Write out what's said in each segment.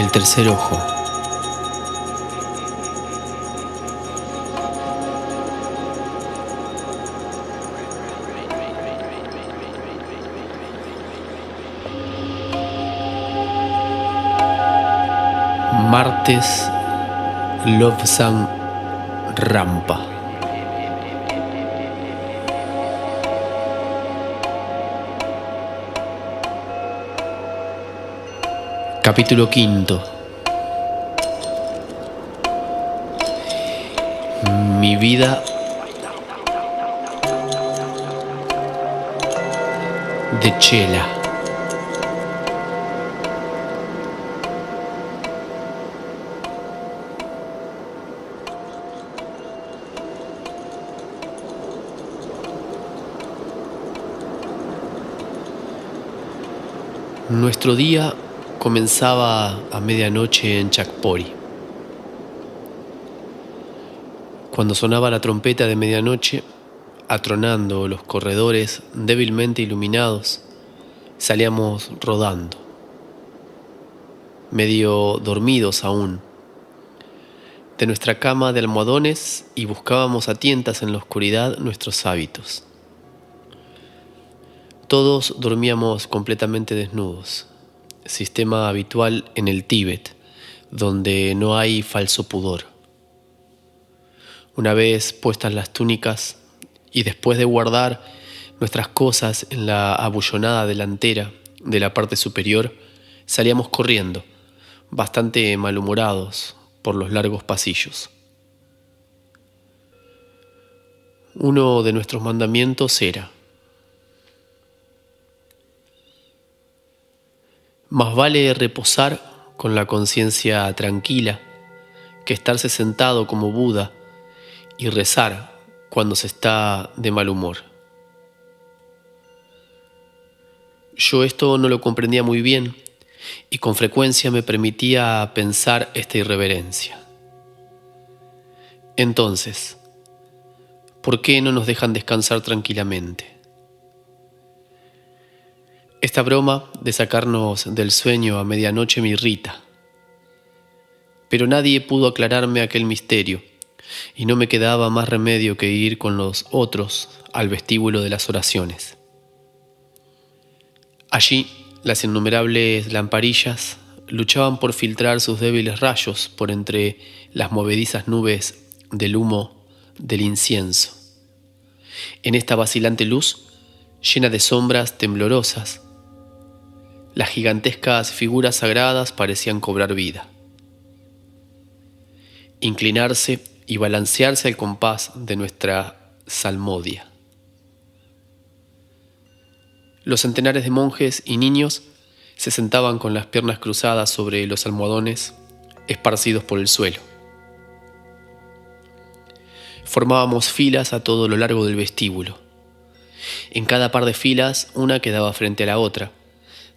El tercer ojo. Martes Lobsang Rampa. Capítulo quinto. Mi vida de chela. Nuestro día comenzaba a medianoche en Chakpori. Cuando sonaba la trompeta de medianoche, atronando los corredores débilmente iluminados, salíamos rodando, medio dormidos aún, de nuestra cama de almohadones y buscábamos a tientas en la oscuridad nuestros hábitos. Todos dormíamos completamente desnudos, sistema habitual en el Tíbet, donde no hay falso pudor. Una vez puestas las túnicas y después de guardar nuestras cosas en la abullonada delantera de la parte superior, salíamos corriendo, bastante malhumorados, por los largos pasillos. Uno de nuestros mandamientos era: más vale reposar con la conciencia tranquila que estarse sentado como Buda y rezar cuando se está de mal humor. Yo esto no lo comprendía muy bien y con frecuencia me permitía pensar esta irreverencia. Entonces, ¿por qué no nos dejan descansar tranquilamente? Esta broma de sacarnos del sueño a medianoche me irrita, pero nadie pudo aclararme aquel misterio y no me quedaba más remedio que ir con los otros al vestíbulo de las oraciones. Allí, las innumerables lamparillas luchaban por filtrar sus débiles rayos por entre las movedizas nubes del humo del incienso. En esta vacilante luz, llena de sombras temblorosas, las gigantescas figuras sagradas parecían cobrar vida, inclinarse y balancearse al compás de nuestra salmodia. Los centenares de monjes y niños se sentaban con las piernas cruzadas sobre los almohadones esparcidos por el suelo. Formábamos filas a todo lo largo del vestíbulo. En cada par de filas una quedaba frente a la otra,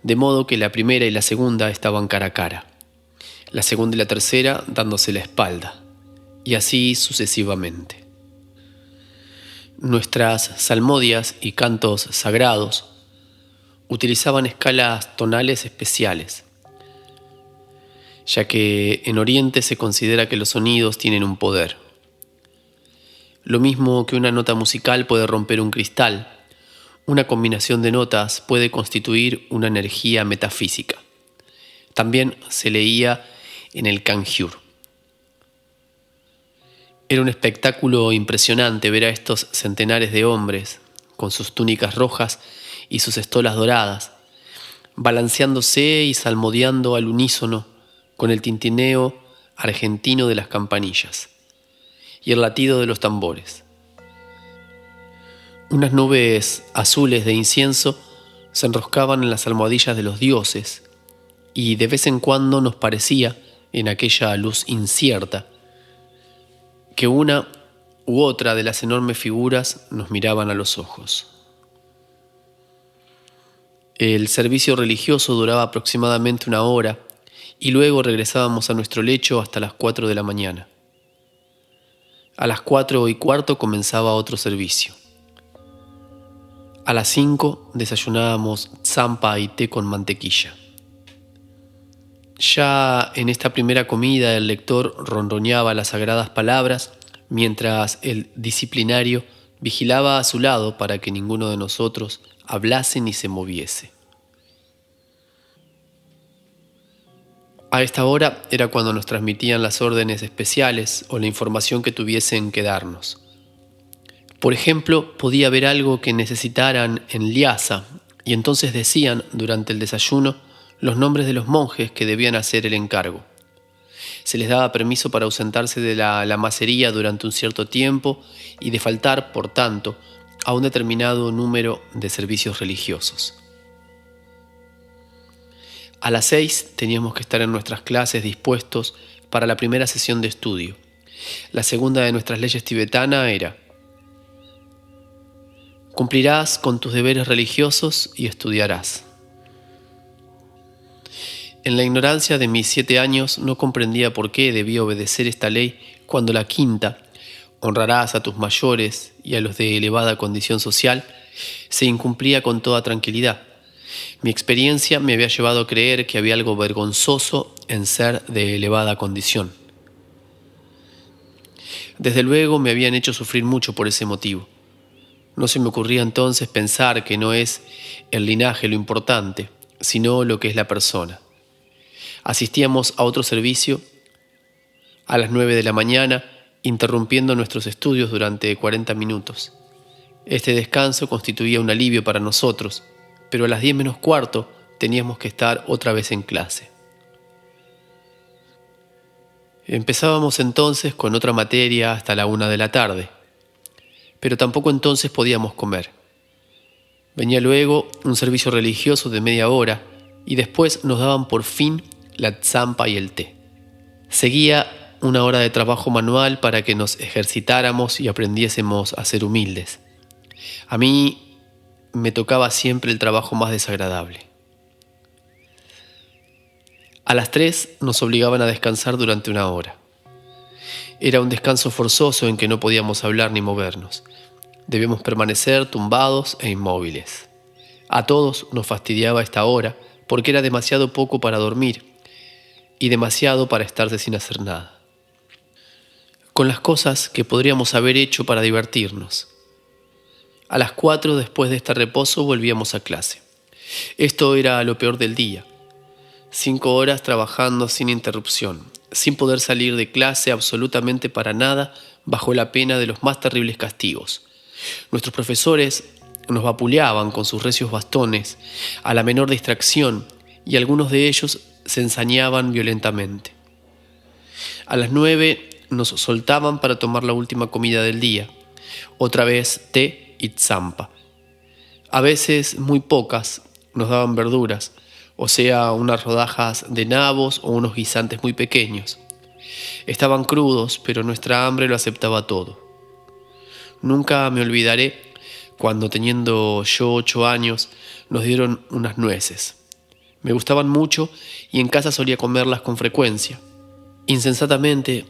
de modo que la primera y la segunda estaban cara a cara, la segunda y la tercera dándose la espalda, y así sucesivamente. Nuestras salmodias y cantos sagrados utilizaban escalas tonales especiales, ya que en Oriente se considera que los sonidos tienen un poder. Lo mismo que una nota musical puede romper un cristal, una combinación de notas puede constituir una energía metafísica. También se leía en el Kangyur. Era un espectáculo impresionante ver a estos centenares de hombres, con sus túnicas rojas y sus estolas doradas, balanceándose y salmodiando al unísono con el tintineo argentino de las campanillas y el latido de los tambores. Unas nubes azules de incienso se enroscaban en las almohadillas de los dioses y de vez en cuando nos parecía, en aquella luz incierta, que una u otra de las enormes figuras nos miraban a los ojos. El servicio religioso duraba aproximadamente 1 hora y luego regresábamos a nuestro lecho hasta las 4 de la mañana. A las 4:15 comenzaba otro servicio. A las 5 desayunábamos zampa y té con mantequilla. Ya en esta primera comida el lector ronroneaba las sagradas palabras, mientras el disciplinario vigilaba a su lado para que ninguno de nosotros hablase ni se moviese. A esta hora era cuando nos transmitían las órdenes especiales o la información que tuviesen que darnos. Por ejemplo, podía haber algo que necesitaran en Lhasa, y entonces decían, durante el desayuno, los nombres de los monjes que debían hacer el encargo. Se les daba permiso para ausentarse de la lamacería durante un cierto tiempo y de faltar, por tanto, a un determinado número de servicios religiosos. A las 6 teníamos que estar en nuestras clases dispuestos para la primera sesión de estudio. La segunda de nuestras leyes tibetanas era: cumplirás con tus deberes religiosos y estudiarás. En la ignorancia de mis 7 años no comprendía por qué debía obedecer esta ley cuando la quinta, honrarás a tus mayores y a los de elevada condición social, se incumplía con toda tranquilidad. Mi experiencia me había llevado a creer que había algo vergonzoso en ser de elevada condición. Desde luego me habían hecho sufrir mucho por ese motivo. No se me ocurría entonces pensar que no es el linaje lo importante, sino lo que es la persona. Asistíamos a otro servicio a las 9 de la mañana, interrumpiendo nuestros estudios durante 40 minutos. Este descanso constituía un alivio para nosotros, pero a las 10 menos cuarto teníamos que estar otra vez en clase. Empezábamos entonces con otra materia hasta la 1 de la tarde, pero tampoco entonces podíamos comer. Venía luego un servicio religioso de media hora y después nos daban por fin la tsampa y el té. Seguía una hora de trabajo manual para que nos ejercitáramos y aprendiésemos a ser humildes. A mí me tocaba siempre el trabajo más desagradable. A las 3 nos obligaban a descansar durante 1 hora. Era un descanso forzoso en que no podíamos hablar ni movernos. Debíamos permanecer tumbados e inmóviles. A todos nos fastidiaba esta hora porque era demasiado poco para dormir y demasiado para estarse sin hacer nada. Con las cosas que podríamos haber hecho para divertirnos. A las 4 después de este reposo volvíamos a clase. Esto era lo peor del día. 5 horas trabajando sin interrupción, sin poder salir de clase absolutamente para nada, bajo la pena de los más terribles castigos. Nuestros profesores nos vapuleaban con sus recios bastones a la menor distracción y algunos de ellos se ensañaban violentamente. A las 9 nos soltaban para tomar la última comida del día, otra vez té y tsampa. A veces, muy pocas, nos daban verduras, o sea, unas rodajas de nabos o unos guisantes muy pequeños. Estaban crudos, pero nuestra hambre lo aceptaba todo. Nunca me olvidaré cuando, teniendo yo 8 años, nos dieron unas nueces. Me gustaban mucho y en casa solía comerlas con frecuencia. Insensatamente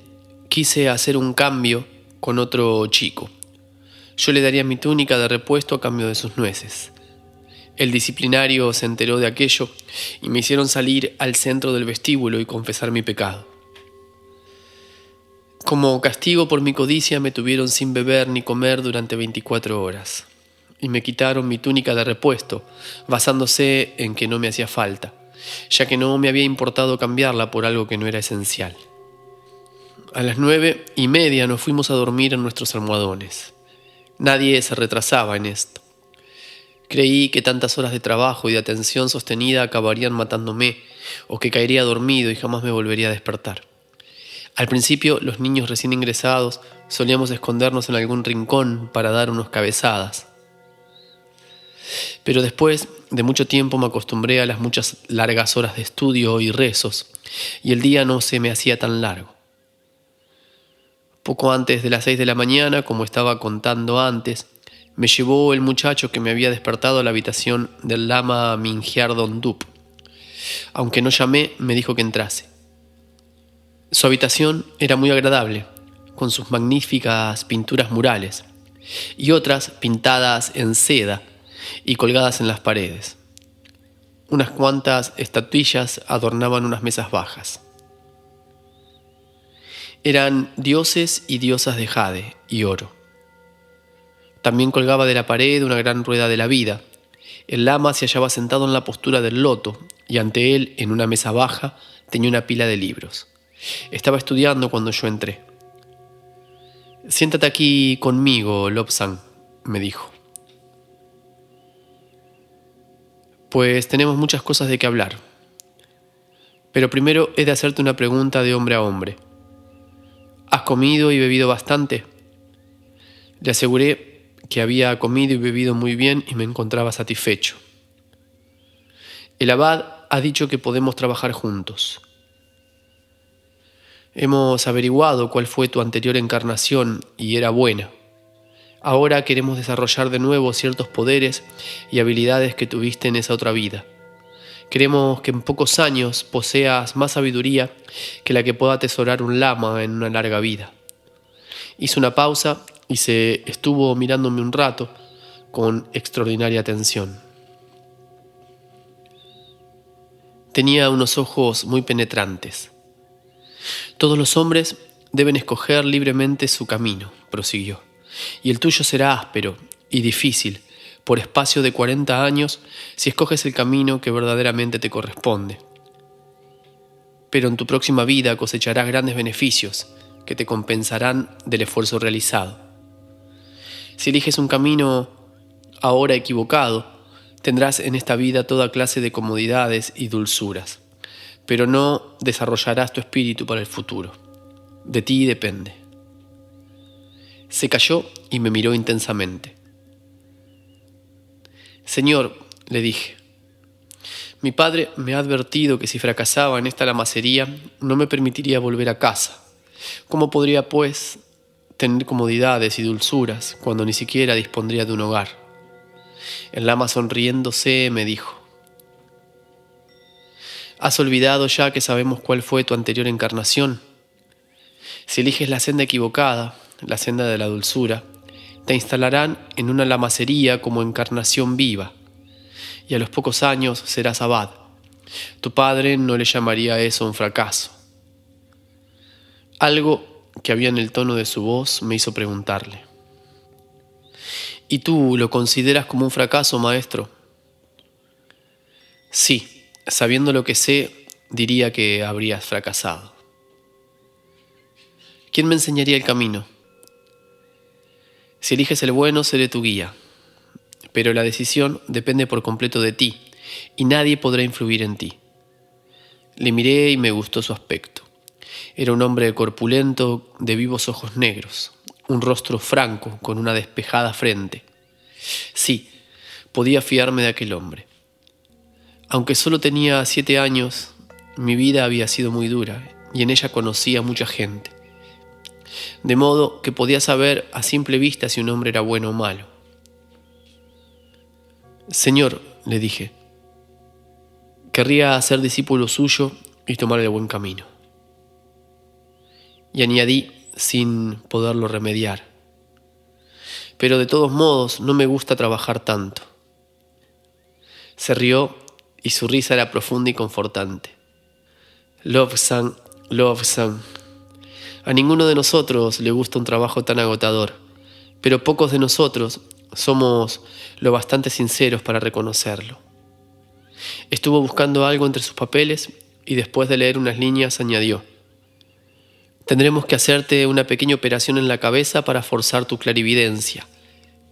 quise hacer un cambio con otro chico. Yo le daría mi túnica de repuesto a cambio de sus nueces. El disciplinario se enteró de aquello y me hicieron salir al centro del vestíbulo y confesar mi pecado. Como castigo por mi codicia me tuvieron sin beber ni comer durante 24 horas. Y me quitaron mi túnica de repuesto, basándose en que no me hacía falta, ya que no me había importado cambiarla por algo que no era esencial. A las 9:30 nos fuimos a dormir en nuestros almohadones. Nadie se retrasaba en esto. Creí que tantas horas de trabajo y de atención sostenida acabarían matándome, o que caería dormido y jamás me volvería a despertar. Al principio, los niños recién ingresados solíamos escondernos en algún rincón para dar unas cabezadas. Pero después de mucho tiempo me acostumbré a las muchas largas horas de estudio y rezos, y el día no se me hacía tan largo. Poco antes de las 6 de la mañana, como estaba contando antes, me llevó el muchacho que me había despertado a la habitación del lama Mingyar Dondup. Aunque no llamé, me dijo que entrase. Su habitación era muy agradable, con sus magníficas pinturas murales, y otras pintadas en seda y colgadas en las paredes. Unas cuantas estatuillas adornaban unas mesas bajas. Eran dioses y diosas de jade y oro. También colgaba de la pared una gran rueda de la vida. El lama se hallaba sentado en la postura del loto y ante él, en una mesa baja, tenía una pila de libros. Estaba estudiando cuando yo entré. «Siéntate aquí conmigo, Lobsang», me dijo. «Pues tenemos muchas cosas de qué hablar. Pero primero he de hacerte una pregunta de hombre a hombre. ¿Has comido y bebido bastante?» Le aseguré que había comido y bebido muy bien y me encontraba satisfecho. «El abad ha dicho que podemos trabajar juntos. Hemos averiguado cuál fue tu anterior encarnación y era buena. Ahora queremos desarrollar de nuevo ciertos poderes y habilidades que tuviste en esa otra vida. Queremos que en pocos años poseas más sabiduría que la que pueda atesorar un lama en una larga vida». Hizo una pausa y se estuvo mirándome un rato con extraordinaria atención. Tenía unos ojos muy penetrantes. «Todos los hombres deben escoger libremente su camino», prosiguió, «y el tuyo será áspero y difícil por espacio de 40 años si escoges el camino que verdaderamente te corresponde. Pero en tu próxima vida cosecharás grandes beneficios que te compensarán del esfuerzo realizado. Si eliges un camino ahora equivocado, tendrás en esta vida toda clase de comodidades y dulzuras, pero no desarrollarás tu espíritu para el futuro. De ti depende». Se calló y me miró intensamente. «Señor», le dije, «mi padre me ha advertido que si fracasaba en esta lamacería no me permitiría volver a casa. ¿Cómo podría, pues, tener comodidades y dulzuras cuando ni siquiera dispondría de un hogar?» El lama, sonriéndose, me dijo: «¿Has olvidado ya que sabemos cuál fue tu anterior encarnación? Si eliges la senda equivocada, la senda de la dulzura, te instalarán en una lamacería como encarnación viva, y a los pocos años serás abad. Tu padre no le llamaría a eso un fracaso». Algo que había en el tono de su voz me hizo preguntarle: «¿Y tú lo consideras como un fracaso, maestro?» «Sí, sabiendo lo que sé, diría que habrías fracasado». «¿Quién me enseñaría el camino?» «Si eliges el bueno, seré tu guía. Pero la decisión depende por completo de ti, y nadie podrá influir en ti». Le miré y me gustó su aspecto. Era un hombre corpulento, de vivos ojos negros, un rostro franco, con una despejada frente. Sí, podía fiarme de aquel hombre. Aunque solo tenía 7 años, mi vida había sido muy dura, y en ella conocí a mucha gente. De modo que podía saber a simple vista si un hombre era bueno o malo. «Señor», le dije, «querría ser discípulo suyo y tomar el buen camino». Y añadí, sin poderlo remediar: «Pero de todos modos no me gusta trabajar tanto». Se rió y su risa era profunda y confortante. «Lobsang, Lobsang, a ninguno de nosotros le gusta un trabajo tan agotador, pero pocos de nosotros somos lo bastante sinceros para reconocerlo». Estuvo buscando algo entre sus papeles y después de leer unas líneas añadió: «Tendremos que hacerte una pequeña operación en la cabeza para forzar tu clarividencia,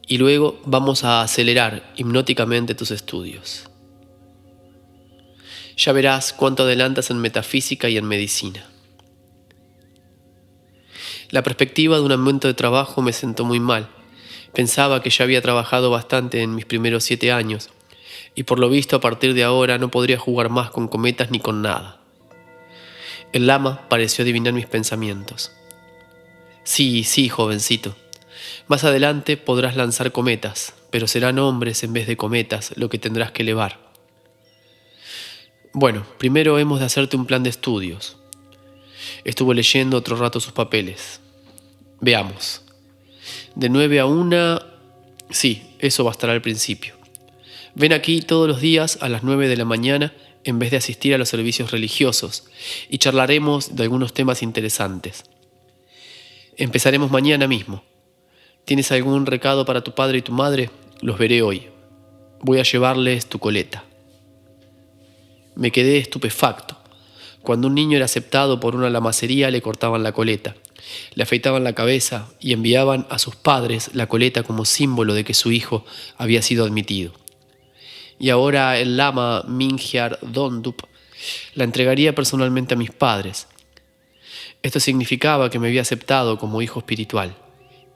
y luego vamos a acelerar hipnóticamente tus estudios. Ya verás cuánto adelantas en metafísica y en medicina». La perspectiva de un aumento de trabajo me sentó muy mal. Pensaba que ya había trabajado bastante en mis primeros 7 años, y por lo visto a partir de ahora no podría jugar más con cometas ni con nada. El lama pareció adivinar mis pensamientos. «Sí, sí, jovencito. Más adelante podrás lanzar cometas, pero serán hombres en vez de cometas lo que tendrás que elevar. Bueno, primero hemos de hacerte un plan de estudios». Estuvo leyendo otro rato sus papeles. «Veamos. De 9 a 1, sí, eso bastará al principio. Ven aquí todos los días a las 9 de la mañana en vez de asistir a los servicios religiosos y charlaremos de algunos temas interesantes. Empezaremos mañana mismo. ¿Tienes algún recado para tu padre y tu madre? Los veré hoy. Voy a llevarles tu coleta. Me quedé estupefacto. Cuando un niño era aceptado por una lamacería le cortaban la coleta, le afeitaban la cabeza y enviaban a sus padres la coleta como símbolo de que su hijo había sido admitido. Y ahora el lama Mingyar Dondup la entregaría personalmente a mis padres. Esto significaba que me había aceptado como hijo espiritual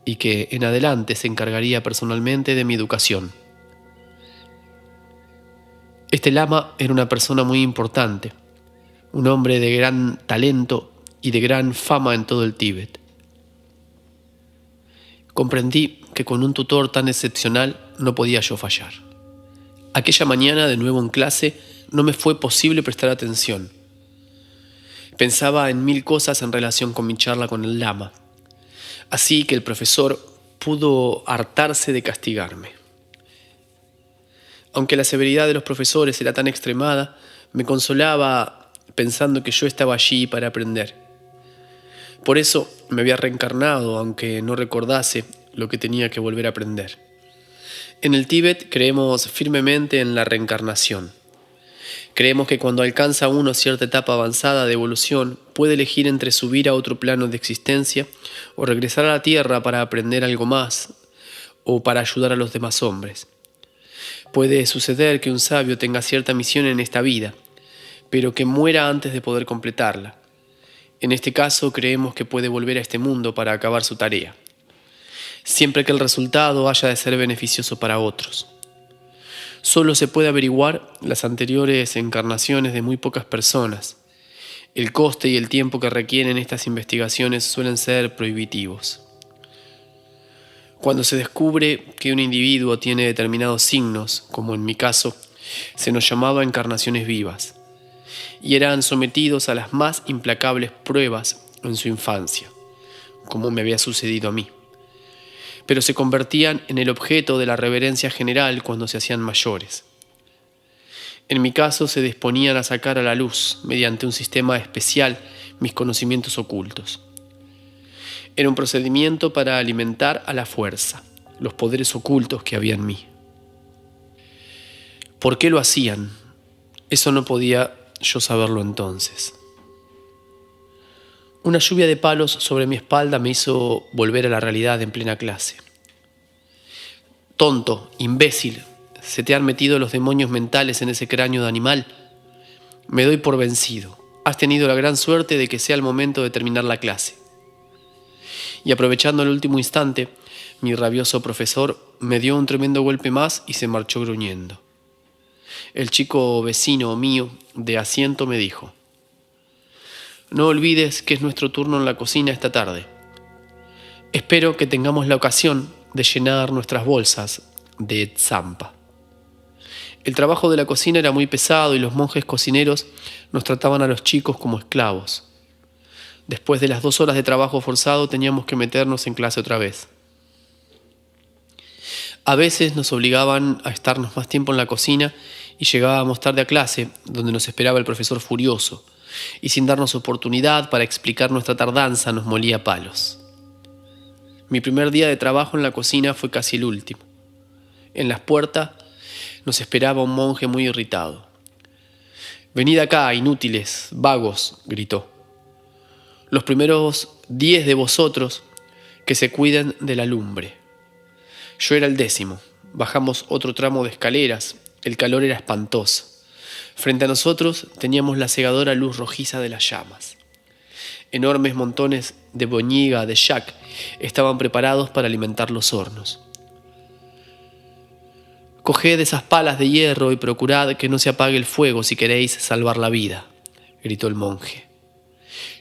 y que en adelante se encargaría personalmente de mi educación. Este lama era una persona muy importante, un hombre de gran talento y de gran fama en todo el Tíbet. Comprendí que con un tutor tan excepcional no podía yo fallar. Aquella mañana, de nuevo en clase, no me fue posible prestar atención. Pensaba en 1000 cosas en relación con mi charla con el lama, así que el profesor pudo hartarse de castigarme. Aunque la severidad de los profesores era tan extremada, me consolaba pensando que yo estaba allí para aprender. Por eso me había reencarnado, aunque no recordase lo que tenía que volver a aprender. En el Tíbet creemos firmemente en la reencarnación. Creemos que cuando alcanza uno cierta etapa avanzada de evolución, puede elegir entre subir a otro plano de existencia o regresar a la Tierra para aprender algo más o para ayudar a los demás hombres. Puede suceder que un sabio tenga cierta misión en esta vida, pero que muera antes de poder completarla. En este caso, creemos que puede volver a este mundo para acabar su tarea, siempre que el resultado haya de ser beneficioso para otros. Solo se puede averiguar las anteriores encarnaciones de muy pocas personas. El coste y el tiempo que requieren estas investigaciones suelen ser prohibitivos. Cuando se descubre que un individuo tiene determinados signos, como en mi caso, se nos llamaba encarnaciones vivas, y eran sometidos a las más implacables pruebas en su infancia, como me había sucedido a mí. Pero se convertían en el objeto de la reverencia general cuando se hacían mayores. En mi caso se disponían a sacar a la luz, mediante un sistema especial, mis conocimientos ocultos. Era un procedimiento para alimentar a la fuerza los poderes ocultos que había en mí. ¿Por qué lo hacían? Eso no podía yo saberlo entonces. Una lluvia de palos sobre mi espalda me hizo volver a la realidad en plena clase. Tonto, imbécil, ¿se te han metido los demonios mentales en ese cráneo de animal? Me doy por vencido. Has tenido la gran suerte de que sea el momento de terminar la clase. Y aprovechando el último instante, mi rabioso profesor me dio un tremendo golpe más y se marchó gruñendo. El chico vecino mío de asiento me dijo: «No olvides que es nuestro turno en la cocina esta tarde. Espero que tengamos la ocasión de llenar nuestras bolsas de tzampa». El trabajo de la cocina era muy pesado y los monjes cocineros nos trataban a los chicos como esclavos. Después de las 2 horas de trabajo forzado teníamos que meternos en clase otra vez. A veces nos obligaban a estarnos más tiempo en la cocina y llegábamos tarde a clase, donde nos esperaba el profesor furioso, y sin darnos oportunidad para explicar nuestra tardanza nos molía a palos. Mi primer día de trabajo en la cocina fue casi el último. En las puertas nos esperaba un monje muy irritado. «Venid acá, inútiles, vagos», gritó. «Los primeros 10 de vosotros que se cuiden de la lumbre». Yo era el 10º. Bajamos otro tramo de escaleras. El calor era espantoso. Frente a nosotros teníamos la cegadora luz rojiza de las llamas. Enormes montones de boñiga de yak estaban preparados para alimentar los hornos. «Coged esas palas de hierro y procurad que no se apague el fuego si queréis salvar la vida», gritó el monje.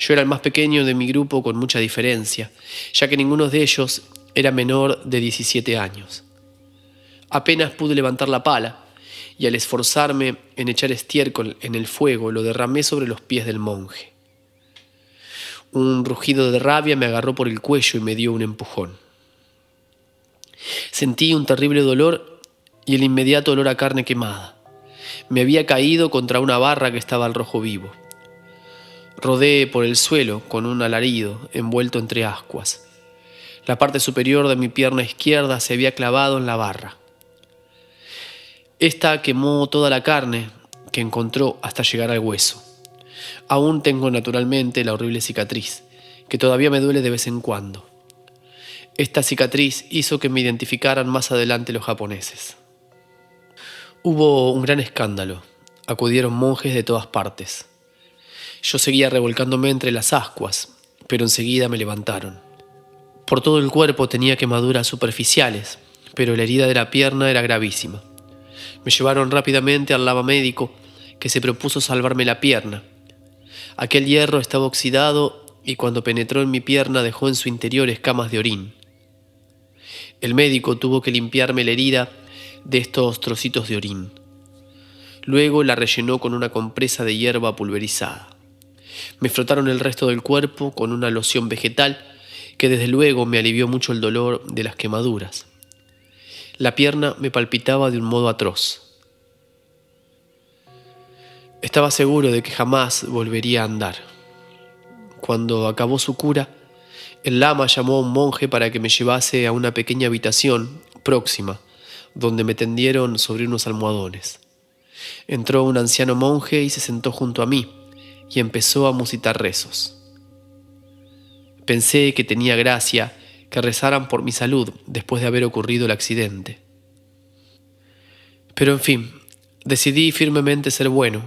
Yo era el más pequeño de mi grupo con mucha diferencia, ya que ninguno de ellos era menor de 17 años. Apenas pude levantar la pala y al esforzarme en echar estiércol en el fuego lo derramé sobre los pies del monje. Un rugido de rabia me agarró por el cuello y me dio un empujón. Sentí un terrible dolor y el inmediato olor a carne quemada. Me había caído contra una barra que estaba al rojo vivo. Rodé por el suelo con un alarido envuelto entre ascuas. La parte superior de mi pierna izquierda se había clavado en la barra. Esta quemó toda la carne que encontró hasta llegar al hueso. Aún tengo naturalmente la horrible cicatriz, que todavía me duele de vez en cuando. Esta cicatriz hizo que me identificaran más adelante los japoneses. Hubo un gran escándalo. Acudieron monjes de todas partes. Yo seguía revolcándome entre las ascuas, pero enseguida me levantaron. Por todo el cuerpo tenía quemaduras superficiales, pero la herida de la pierna era gravísima. Me llevaron rápidamente al lavamédico, que se propuso salvarme la pierna. Aquel hierro estaba oxidado y cuando penetró en mi pierna dejó en su interior escamas de orín. El médico tuvo que limpiarme la herida de estos trocitos de orín. Luego la rellenó con una compresa de hierba pulverizada. Me frotaron el resto del cuerpo con una loción vegetal que desde luego me alivió mucho el dolor de las quemaduras. La pierna me palpitaba de un modo atroz. Estaba seguro de que jamás volvería a andar. Cuando acabó su cura, el lama llamó a un monje para que me llevase a una pequeña habitación próxima, donde me tendieron sobre unos almohadones. Entró un anciano monje y se sentó junto a mí, y empezó a musitar rezos. Pensé que tenía gracia que rezaran por mi salud después de haber ocurrido el accidente. Pero en fin, decidí firmemente ser bueno,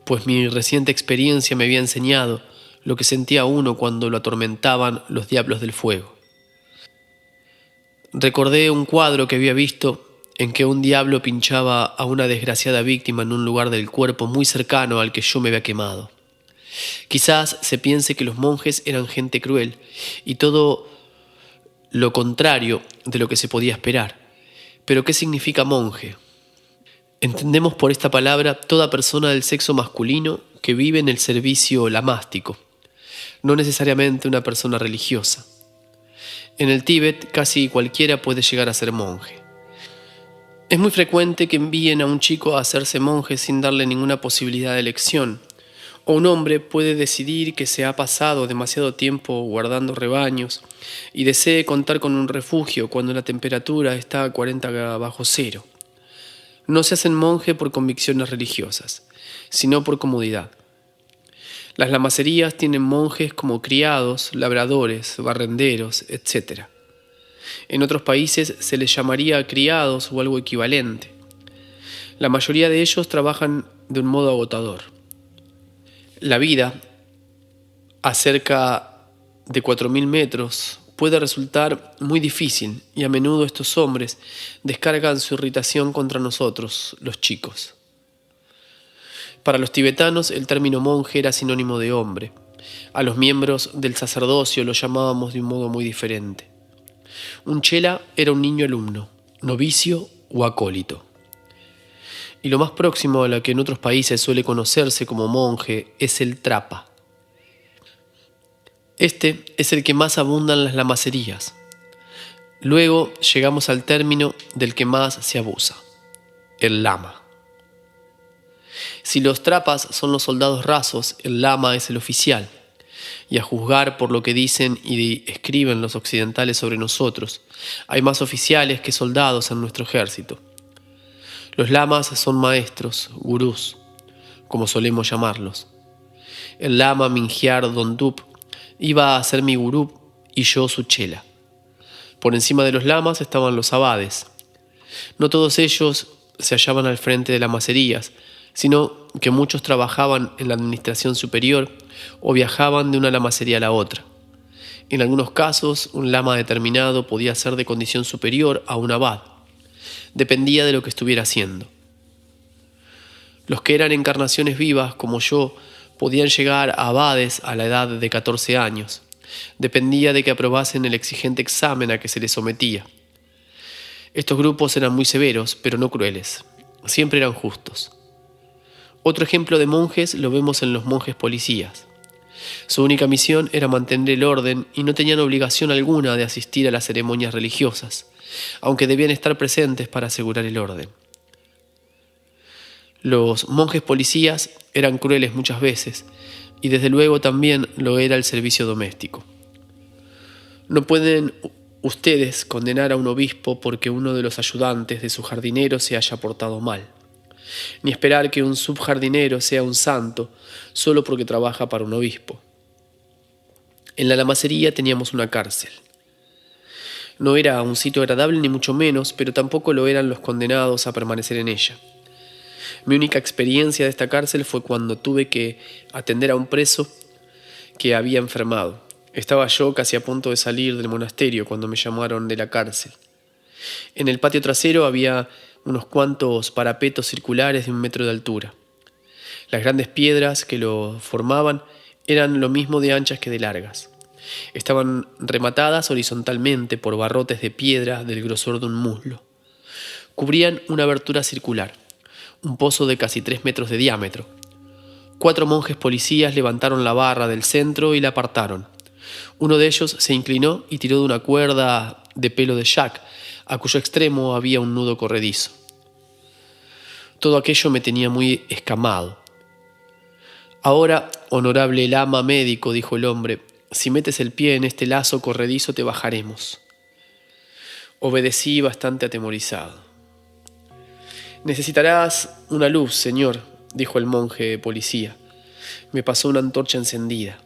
pues mi reciente experiencia me había enseñado lo que sentía uno cuando lo atormentaban los diablos del fuego. Recordé un cuadro que había visto en que un diablo pinchaba a una desgraciada víctima en un lugar del cuerpo muy cercano al que yo me había quemado. Quizás se piense que los monjes eran gente cruel y todo lo contrario de lo que se podía esperar. Pero ¿qué significa monje? Entendemos por esta palabra toda persona del sexo masculino que vive en el servicio lamástico, no necesariamente una persona religiosa. En el Tíbet casi cualquiera puede llegar a ser monje. Es muy frecuente que envíen a un chico a hacerse monje sin darle ninguna posibilidad de elección, o un hombre puede decidir que se ha pasado demasiado tiempo guardando rebaños y desee contar con un refugio cuando la temperatura está a 40 bajo cero. No se hacen monje por convicciones religiosas, sino por comodidad. Las lamacerías tienen monjes como criados, labradores, barrenderos, etc. En otros países se les llamaría criados o algo equivalente. La mayoría de ellos trabajan de un modo agotador. La vida, a cerca de 4.000 metros, puede resultar muy difícil y a menudo estos hombres descargan su irritación contra nosotros, los chicos. Para los tibetanos el término monje era sinónimo de hombre. A los miembros del sacerdocio los llamábamos de un modo muy diferente. Un chela era un niño alumno, novicio o acólito. Y lo más próximo a lo que en otros países suele conocerse como monje es el trapa. Este es el que más abunda en las lamacerías. Luego llegamos al término del que más se abusa, el lama. Si los trapas son los soldados rasos, el lama es el oficial. Y a juzgar por lo que dicen y escriben los occidentales sobre nosotros, hay más oficiales que soldados en nuestro ejército. Los lamas son maestros, gurús, como solemos llamarlos. El lama Mingyar Dondup iba a ser mi gurú y yo su chela. Por encima de los lamas estaban los abades. No todos ellos se hallaban al frente de las lamacerías, sino que muchos trabajaban en la administración superior o viajaban de una lamacería a la otra. En algunos casos, un lama determinado podía ser de condición superior a un abad. Dependía de lo que estuviera haciendo. Los que eran encarnaciones vivas, como yo, podían llegar a abades a la edad de 14 años. Dependía de que aprobasen el exigente examen a que se les sometía. Estos grupos eran muy severos, pero no crueles. Siempre eran justos. Otro ejemplo de monjes lo vemos en los monjes policías. Su única misión era mantener el orden y no tenían obligación alguna de asistir a las ceremonias religiosas, aunque debían estar presentes para asegurar el orden. Los monjes policías eran crueles muchas veces, y desde luego también lo era el servicio doméstico. No pueden ustedes condenar a un obispo porque uno de los ayudantes de su jardinero se haya portado mal, ni esperar que un subjardinero sea un santo solo porque trabaja para un obispo. En la lamacería teníamos una cárcel. No era un sitio agradable ni mucho menos, pero tampoco lo eran los condenados a permanecer en ella. Mi única experiencia de esta cárcel fue cuando tuve que atender a un preso que había enfermado. Estaba yo casi a punto de salir del monasterio cuando me llamaron de la cárcel. En el patio trasero había unos cuantos parapetos circulares de 1 metro de altura. Las grandes piedras que lo formaban eran lo mismo de anchas que de largas. Estaban rematadas horizontalmente por barrotes de piedra del grosor de un muslo. Cubrían una abertura circular, un pozo de casi 3 metros de diámetro. 4 monjes policías levantaron la barra del centro y la apartaron. Uno de ellos se inclinó y tiró de una cuerda de pelo de yak, a cuyo extremo había un nudo corredizo. Todo aquello me tenía muy escamado. «Ahora, honorable lama médico», dijo el hombre, «si metes el pie en este lazo corredizo te bajaremos». Obedecí bastante atemorizado. «Necesitarás una luz, señor», dijo el monje policía. Me pasó una antorcha encendida.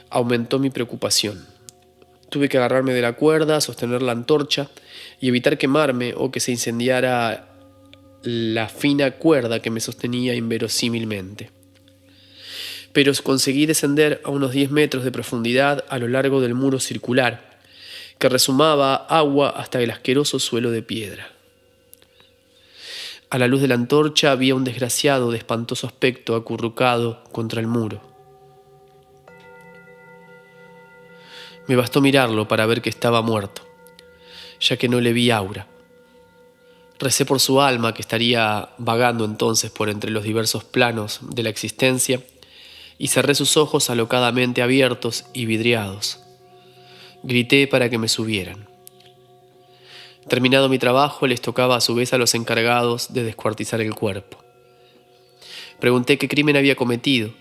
Aumentó mi preocupación. Tuve que agarrarme de la cuerda, sostener la antorcha y evitar quemarme o que se incendiara la fina cuerda que me sostenía inverosímilmente. Pero conseguí descender a unos 10 metros de profundidad a lo largo del muro circular, que resumaba agua hasta el asqueroso suelo de piedra. A la luz de la antorcha había un desgraciado de espantoso aspecto acurrucado contra el muro. Me bastó mirarlo para ver que estaba muerto, ya que no le vi aura. Recé por su alma, que estaría vagando entonces por entre los diversos planos de la existencia, y cerré sus ojos alocadamente abiertos y vidriados. Grité para que me subieran. Terminado mi trabajo, les tocaba a su vez a los encargados de descuartizar el cuerpo. Pregunté qué crimen había cometido,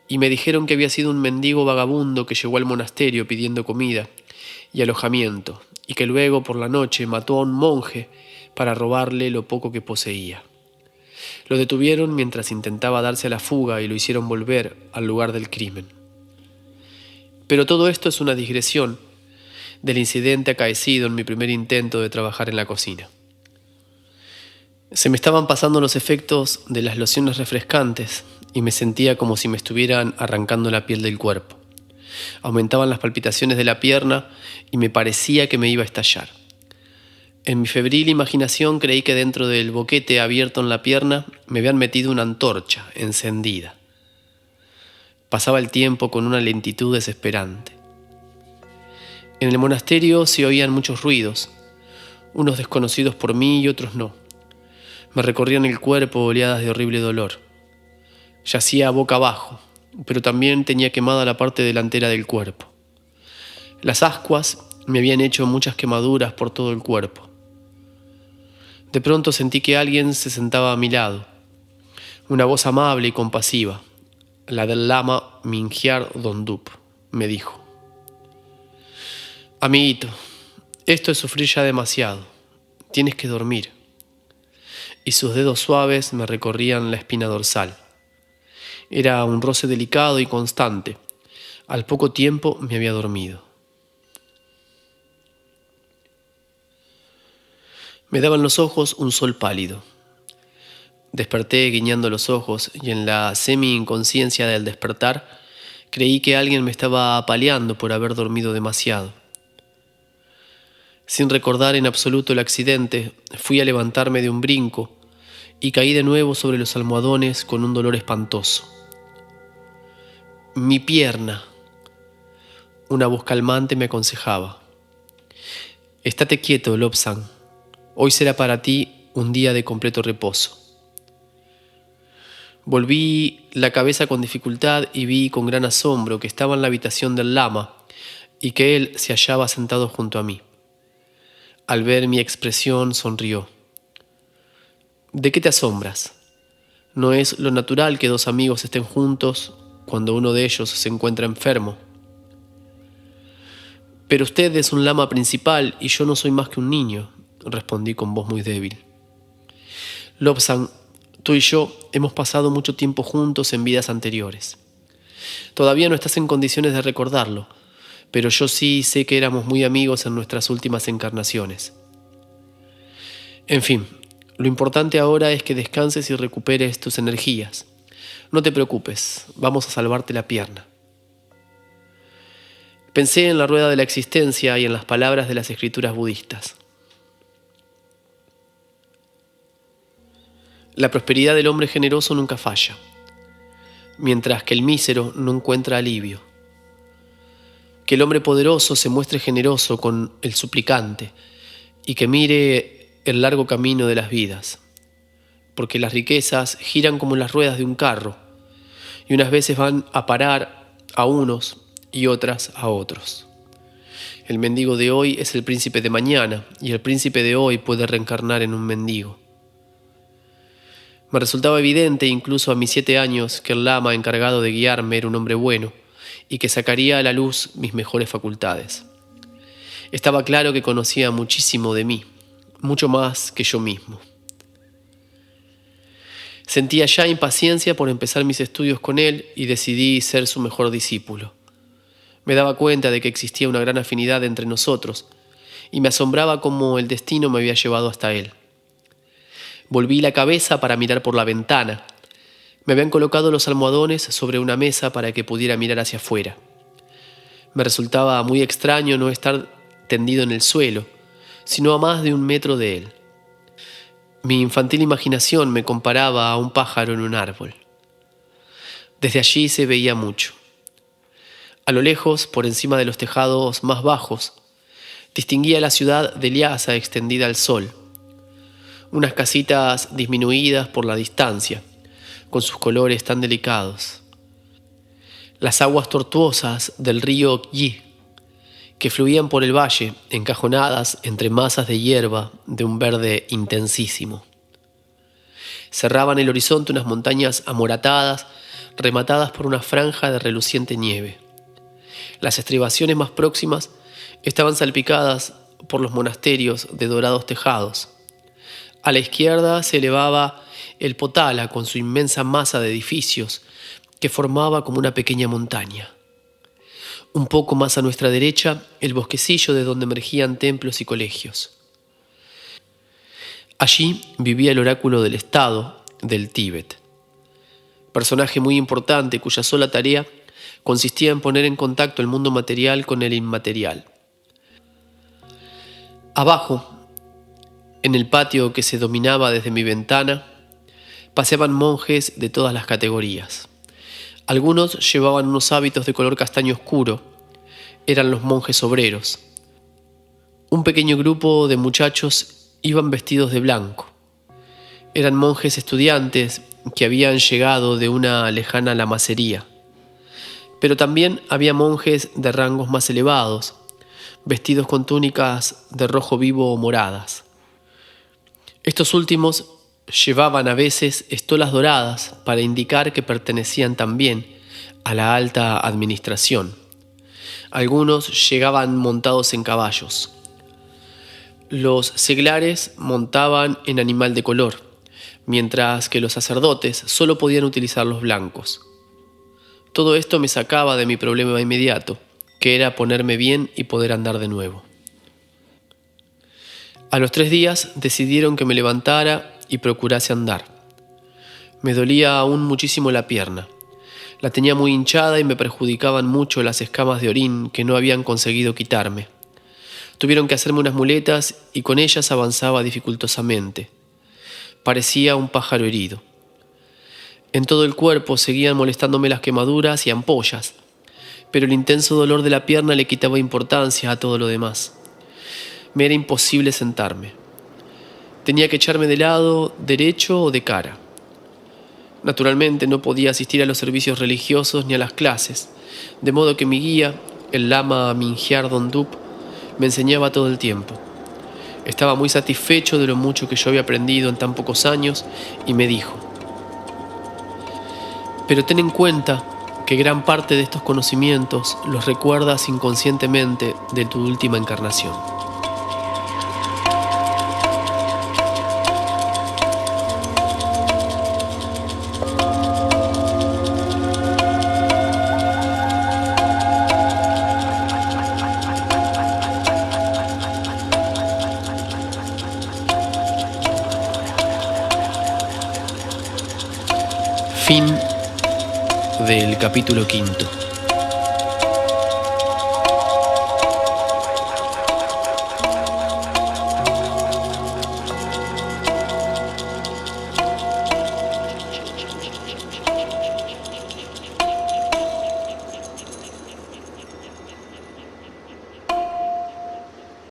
y me dijeron que había sido un mendigo vagabundo que llegó al monasterio pidiendo comida y alojamiento, y que luego por la noche mató a un monje para robarle lo poco que poseía. Lo detuvieron mientras intentaba darse a la fuga y lo hicieron volver al lugar del crimen. Pero todo esto es una digresión del incidente acaecido en mi primer intento de trabajar en la cocina. Se me estaban pasando los efectos de las lociones refrescantes y me sentía como si me estuvieran arrancando la piel del cuerpo. Aumentaban las palpitaciones de la pierna y me parecía que me iba a estallar. En mi febril imaginación creí que dentro del boquete abierto en la pierna me habían metido una antorcha encendida. Pasaba el tiempo con una lentitud desesperante. En el monasterio se oían muchos ruidos, unos desconocidos por mí y otros no. Me recorrían el cuerpo oleadas de horrible dolor. Yacía boca abajo, pero también tenía quemada la parte delantera del cuerpo. Las ascuas me habían hecho muchas quemaduras por todo el cuerpo. De pronto sentí que alguien se sentaba a mi lado. Una voz amable y compasiva, la del lama Mingyar Dondup, me dijo: «Amiguito, esto es sufrir ya demasiado. Tienes que dormir». Y sus dedos suaves me recorrían la espina dorsal. Era un roce delicado y constante. Al poco tiempo me había dormido. Me daban los ojos un sol pálido. Desperté guiñando los ojos y en la semi-inconsciencia del despertar creí que alguien me estaba apaleando por haber dormido demasiado. Sin recordar en absoluto el accidente, fui a levantarme de un brinco y caí de nuevo sobre los almohadones con un dolor espantoso. «Mi pierna», una voz calmante me aconsejaba. «Estate quieto, Lobsang. Hoy será para ti un día de completo reposo». Volví la cabeza con dificultad y vi con gran asombro que estaba en la habitación del lama y que él se hallaba sentado junto a mí. Al ver mi expresión sonrió. ¿De qué te asombras? ¿No es lo natural que dos amigos estén juntos cuando uno de ellos se encuentra enfermo? Pero usted es un lama principal y yo no soy más que un niño, respondí con voz muy débil. Lobsang, tú y yo hemos pasado mucho tiempo juntos en vidas anteriores. Todavía no estás en condiciones de recordarlo, pero yo sí sé que éramos muy amigos en nuestras últimas encarnaciones. En fin, lo importante ahora es que descanses y recuperes tus energías. No te preocupes, vamos a salvarte la pierna. Pensé en la rueda de la existencia y en las palabras de las escrituras budistas. La prosperidad del hombre generoso nunca falla, mientras que el mísero no encuentra alivio. Que el hombre poderoso se muestre generoso con el suplicante y que mire el largo camino de las vidas, porque las riquezas giran como las ruedas de un carro y unas veces van a parar a unos y otras a otros. El mendigo de hoy es el príncipe de mañana y el príncipe de hoy puede reencarnar en un mendigo. Me resultaba evidente, incluso a mis 7 años, que el lama encargado de guiarme era un hombre bueno y que sacaría a la luz mis mejores facultades. Estaba claro que conocía muchísimo de mí, mucho más que yo mismo. Sentía ya impaciencia por empezar mis estudios con él y decidí ser su mejor discípulo. Me daba cuenta de que existía una gran afinidad entre nosotros y me asombraba cómo el destino me había llevado hasta él. Volví la cabeza para mirar por la ventana. Me habían colocado los almohadones sobre una mesa para que pudiera mirar hacia afuera. Me resultaba muy extraño no estar tendido en el suelo, sino a más de 1 metro de él. Mi infantil imaginación me comparaba a un pájaro en un árbol. Desde allí se veía mucho. A lo lejos, por encima de los tejados más bajos, distinguía la ciudad de Lhasa extendida al sol. Unas casitas disminuidas por la distancia, con sus colores tan delicados. Las aguas tortuosas del río Yi, que fluían por el valle, encajonadas entre masas de hierba de un verde intensísimo. Cerraban el horizonte unas montañas amoratadas, rematadas por una franja de reluciente nieve. Las estribaciones más próximas estaban salpicadas por los monasterios de dorados tejados. A la izquierda se elevaba el Potala con su inmensa masa de edificios que formaba como una pequeña montaña. Un poco más a nuestra derecha, el bosquecillo de donde emergían templos y colegios. Allí vivía el oráculo del Estado del Tíbet, personaje muy importante cuya sola tarea consistía en poner en contacto el mundo material con el inmaterial. Abajo, en el patio que se dominaba desde mi ventana, paseaban monjes de todas las categorías. Algunos llevaban unos hábitos de color castaño oscuro. Eran los monjes obreros. Un pequeño grupo de muchachos iban vestidos de blanco. Eran monjes estudiantes que habían llegado de una lejana lamacería. Pero también había monjes de rangos más elevados, vestidos con túnicas de rojo vivo o moradas. Estos últimos llevaban a veces estolas doradas para indicar que pertenecían también a la alta administración. Algunos llegaban montados en caballos. Los seglares montaban en animal de color, mientras que los sacerdotes solo podían utilizar los blancos. Todo esto me sacaba de mi problema inmediato, que era ponerme bien y poder andar de nuevo. A los 3 días decidieron que me levantara y procurase andar. Me dolía aún muchísimo la pierna. La tenía muy hinchada y me perjudicaban mucho las escamas de orín que no habían conseguido quitarme. Tuvieron que hacerme unas muletas y con ellas avanzaba dificultosamente. Parecía un pájaro herido. En todo el cuerpo seguían molestándome las quemaduras y ampollas, pero el intenso dolor de la pierna le quitaba importancia a todo lo demás. Me era imposible sentarme. Tenía que echarme de lado, derecho o de cara. Naturalmente no podía asistir a los servicios religiosos ni a las clases, de modo que mi guía, el lama Mingyar Dondup, me enseñaba todo el tiempo. Estaba muy satisfecho de lo mucho que yo había aprendido en tan pocos años y me dijo: pero ten en cuenta que gran parte de estos conocimientos los recuerdas inconscientemente de tu última encarnación. Fin del capítulo 5.